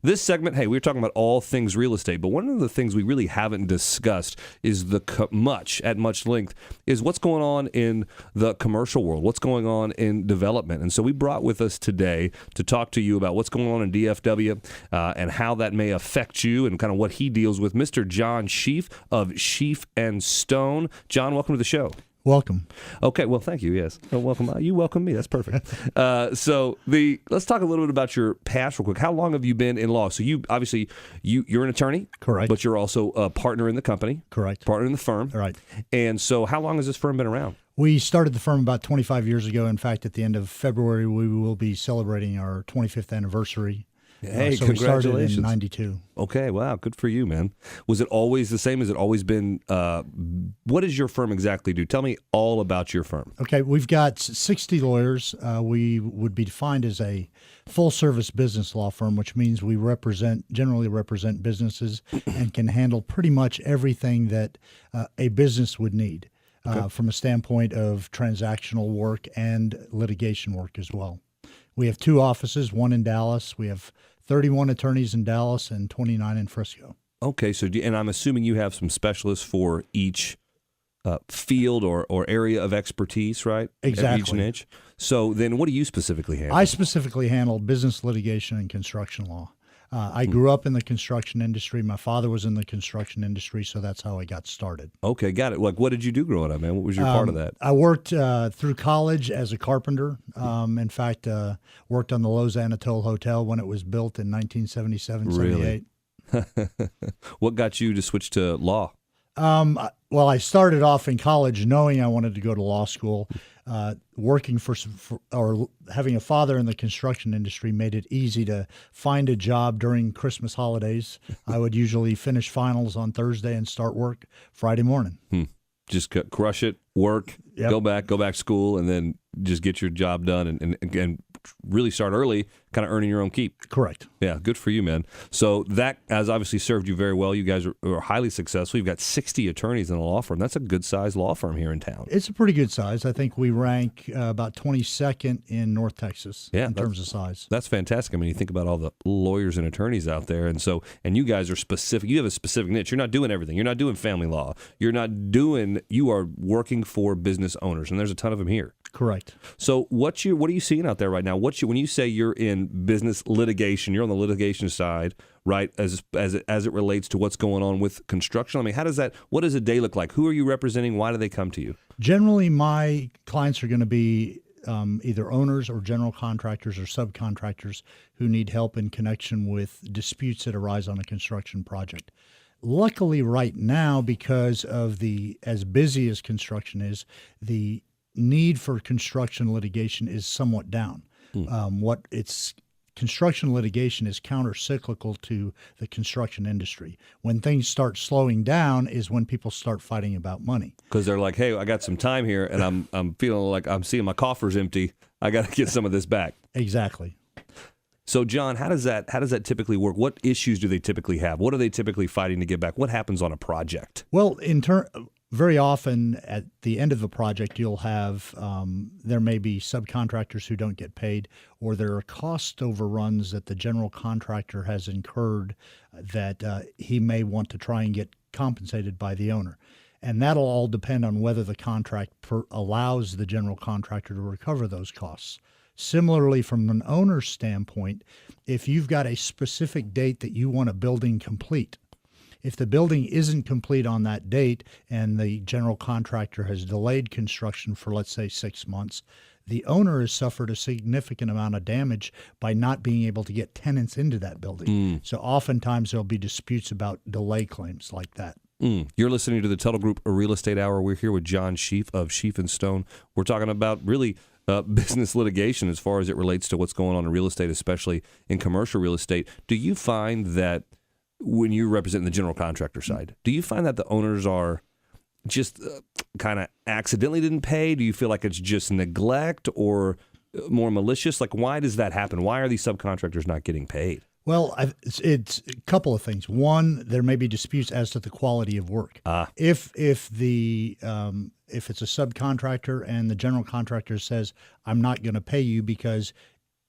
This segment, hey, we're talking about all things real estate, but one of the things we really haven't discussed is at much length, is what's going on in the commercial world, what's going on in development. And so we brought with us today to talk to you about what's going on in DFW and how that may affect you and kind of what he deals with, Mr. John Scheef of Scheef and Stone. John, welcome to the show. Welcome. Okay, well, thank you. Yes, welcome. You welcome me. That's perfect. So let's talk a little bit about your past real quick. How long have you been in law? So you're an attorney, correct? But you're also a partner in the company, correct? Partner in the firm, right? And so, how long has this firm been around? We started the firm about 25 years ago. In fact, at the end of February, we will be celebrating our 25th anniversary. Hey, so congratulations. We started in 92. Okay, wow, good for you, man. Was it always the same? Has it always been, what does your firm exactly do? Tell me all about your firm. Okay, we've got 60 lawyers. We would be defined as a full-service business law firm, which means we generally represent businesses and can handle pretty much everything that a business would need from a standpoint of transactional work and litigation work as well. We have 2 offices, one in Dallas. We have 31 attorneys in Dallas and 29 in Frisco. Okay, so and I'm assuming you have some specialists for each field or area of expertise, right? Exactly. Each niche. So then what do you specifically handle? I specifically handle business litigation and construction law. I grew up in the construction industry. My father was in the construction industry, so that's how I got started. Okay, got it. Like, what did you do growing up, man? What was your part of that? I worked through college as a carpenter. In fact, worked on the Los Anatole Hotel when it was built in 1977, Really? 78. What got you to switch to law? Well, I started off in college knowing I wanted to go to law school. Working or having a father in the construction industry made it easy to find a job during Christmas holidays. I would usually finish finals on Thursday and start work Friday morning. Just crush it, work, Yep. go back to school, and then just get your job done and really start early, kind of earning your own keep. Correct. Yeah, good for you, man. So that has obviously served you very well. You guys are highly successful. You've got 60 attorneys in a law firm. That's a good-sized law firm here in town. It's a pretty good size. I think we rank about 22nd in North Texas in terms of size. That's fantastic. I mean, you think about all the lawyers and attorneys out there, and you guys are specific. You have a specific niche. You're not doing everything. You're not doing family law. You are working for business owners, and there's a ton of them here. Correct. So what are you seeing out there right now? When you say you're in business litigation, you're on the litigation side, right? As it relates to what's going on with construction. I mean, what does a day look like? Who are you representing? Why do they come to you? Generally, my clients are going to be either owners or general contractors or subcontractors who need help in connection with disputes that arise on a construction project. Luckily, right now, because of as busy as construction is, the need for construction litigation is somewhat down. Construction litigation is counter-cyclical to the construction industry. When things start slowing down is when people start fighting about money. Because they're like, hey, I got some time here, and I'm feeling like I'm seeing my coffers empty. I got to get some of this back. Exactly. So, John, how does that typically work? What issues do they typically have? What are they typically fighting to get back? What happens on a project? Well, very often at the end of the project, you'll have there may be subcontractors who don't get paid, or there are cost overruns that the general contractor has incurred that he may want to try and get compensated by the owner. And that'll all depend on whether the contract allows the general contractor to recover those costs. Similarly, from an owner's standpoint, if you've got a specific date that you want a building complete, if the building isn't complete on that date and the general contractor has delayed construction for, let's say, 6 months, the owner has suffered a significant amount of damage by not being able to get tenants into that building. So oftentimes there'll be disputes about delay claims like that. You're listening to the Tuttle Group Real Estate Hour. We're here with John Scheef of Scheef and Stone. We're talking about really business litigation as far as it relates to what's going on in real estate, especially in commercial real estate. Do you find that when you represent the general contractor side, do you find that the owners are just kind of accidentally didn't pay? Do you feel like it's just neglect or more malicious? Like, why does that happen? Why are these subcontractors not getting paid? Well, it's a couple of things. One, there may be disputes as to the quality of work. If it's a subcontractor and the general contractor says, I'm not going to pay you because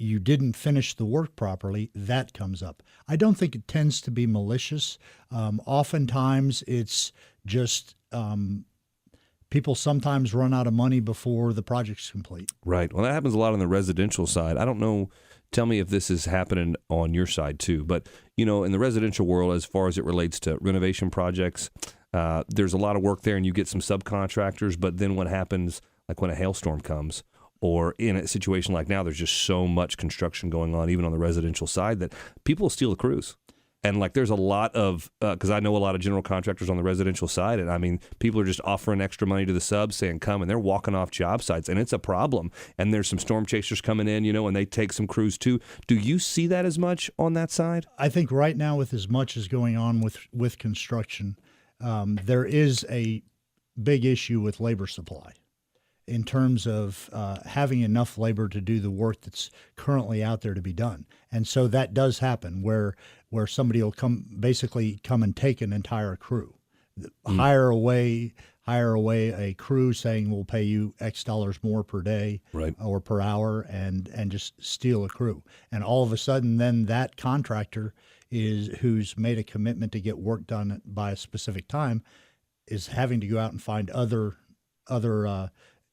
you didn't finish the work properly, that comes up. I don't think it tends to be malicious. Oftentimes, it's just people sometimes run out of money before the project's complete. Right. Well, that happens a lot on the residential side. I don't know. Tell me if this is happening on your side too. But, in the residential world, as far as it relates to renovation projects, there's a lot of work there and you get some subcontractors. But then what happens, like when a hailstorm comes, or in a situation like now, there's just so much construction going on, even on the residential side, that people steal the crews. And like there's a lot of, because I know a lot of general contractors on the residential side, and I mean, people are just offering extra money to the subs saying come, and they're walking off job sites, and it's a problem. And there's some storm chasers coming in, and they take some crews too. Do you see that as much on that side? I think right now, with as much as going on with construction, there is a big issue with labor supply in terms of having enough labor to do the work that's currently out there to be done. And so that does happen where somebody will come and take an entire crew, hire away a crew saying we'll pay you X dollars more per day, right, or per hour, and just steal a crew. And all of a sudden then that contractor who's made a commitment to get work done by a specific time is having to go out and find other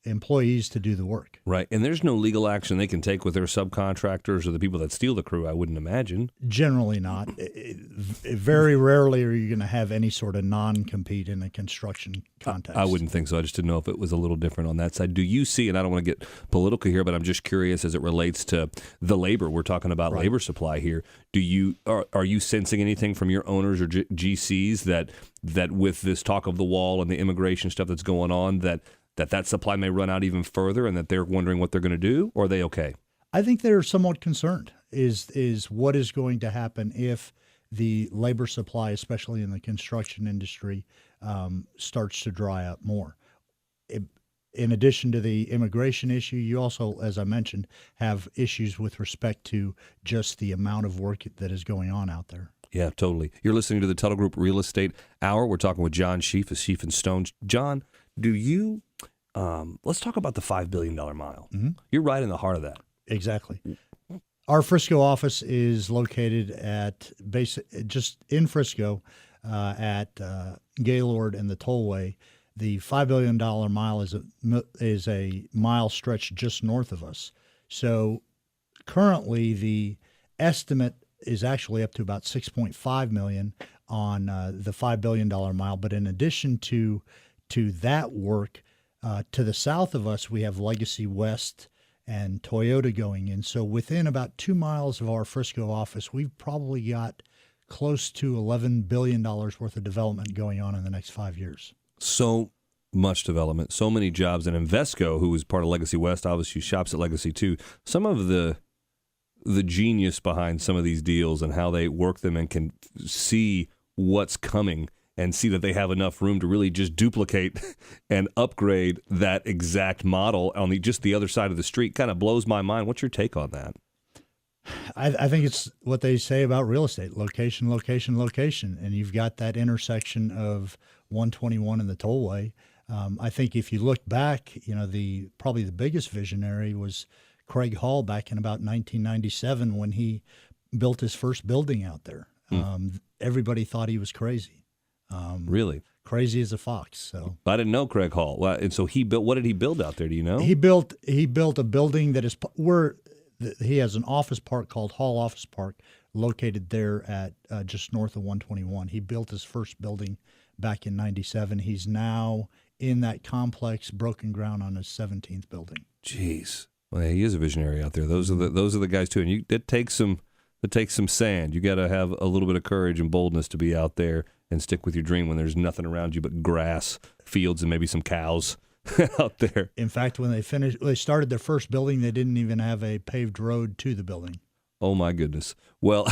employees to do the work. Right. And there's no legal action they can take with their subcontractors or the people that steal the crew, I wouldn't imagine. Generally not. Very rarely are you going to have any sort of non-compete in a construction context. I wouldn't think so. I just didn't know if it was a little different on that side. Do you see, and I don't want to get political here, but I'm just curious as it relates to the labor. We're talking about labor supply here. Are you sensing anything from your owners or GCs that with this talk of the wall and the immigration stuff that's going on, that supply may run out even further and that they're wondering what they're going to do, or are they okay? I think they're somewhat concerned is what is going to happen if the labor supply, especially in the construction industry, starts to dry up more. In addition to the immigration issue, you also, as I mentioned, have issues with respect to just the amount of work that is going on out there. Yeah, totally. You're listening to the Tuttle Group Real Estate Hour. We're talking with John Scheef of Scheef and Stone. John, do you... let's talk about the $5 billion mile. Mm-hmm. You're right in the heart of that. Exactly. Our Frisco office is located just in Frisco at Gaylord and the Tollway. The $5 billion mile is a mile stretch just north of us. So currently the estimate is actually up to about $6.5 million on the $5 billion mile. But in addition to that work, to the south of us, we have Legacy West and Toyota going in. So within about 2 miles of our Frisco office, we've probably got close to $11 billion worth of development going on in the next 5 years. So much development, so many jobs. And Invesco, who is part of Legacy West, obviously shops at Legacy too. Some of the genius behind some of these deals and how they work them and can see what's coming and see that they have enough room to really just duplicate and upgrade that exact model on just the other side of the street kind of blows my mind. What's your take on that? I think it's what they say about real estate: location, location, location. And you've got that intersection of 121 and the Tollway. I think if you look back, probably the biggest visionary was Craig Hall back in about 1997 when he built his first building out there. Everybody thought he was crazy. Really? Crazy as a fox. So I didn't know Craig Hall. Well, and so he built. What did he build out there? Do you know? He built a building that is he has an office park called Hall Office Park, located there at just north of 121. He built his first building back in '97. He's now in that complex, broken ground on his 17th building. Jeez, well, he is a visionary out there. Those are the guys too. And it takes some sand. You got to have a little bit of courage and boldness to be out there and stick with your dream when there's nothing around you but grass, fields, and maybe some cows out there. In fact, when they started their first building, they didn't even have a paved road to the building. Oh, my goodness. Well,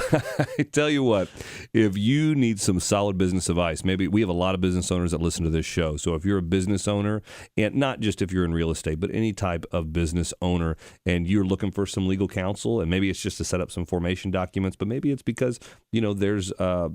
I tell you what, if you need some solid business advice, maybe we have a lot of business owners that listen to this show. So if you're a business owner, and not just if you're in real estate, but any type of business owner, and you're looking for some legal counsel, and maybe it's just to set up some formation documents, but maybe it's because, there's a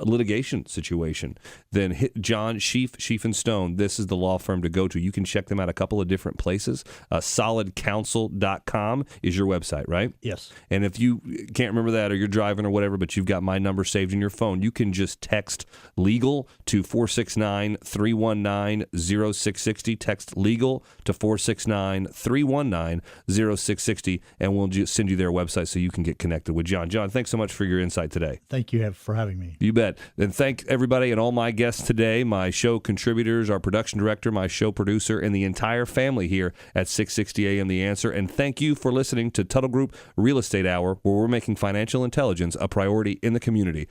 litigation situation, then hit John Scheef and Stone. This is the law firm to go to. You can check them out a couple of different places. Solidcounsel.com is your website, right? Yes. And if you can't remember that, or you're driving or whatever, but you've got my number saved in your phone, you can just text legal to 469-319-0660. Text legal to 469-319-0660, and we'll just send you their website so you can get connected with John. John, thanks so much for your insight today. Thank you for having me. You bet. And thank everybody and all my guests today, my show contributors, our production director, my show producer, and the entire family here at 660 AM The Answer. And thank you for listening to Tuttle Group Real Estate Hour, where we're making financial intelligence a priority in the community.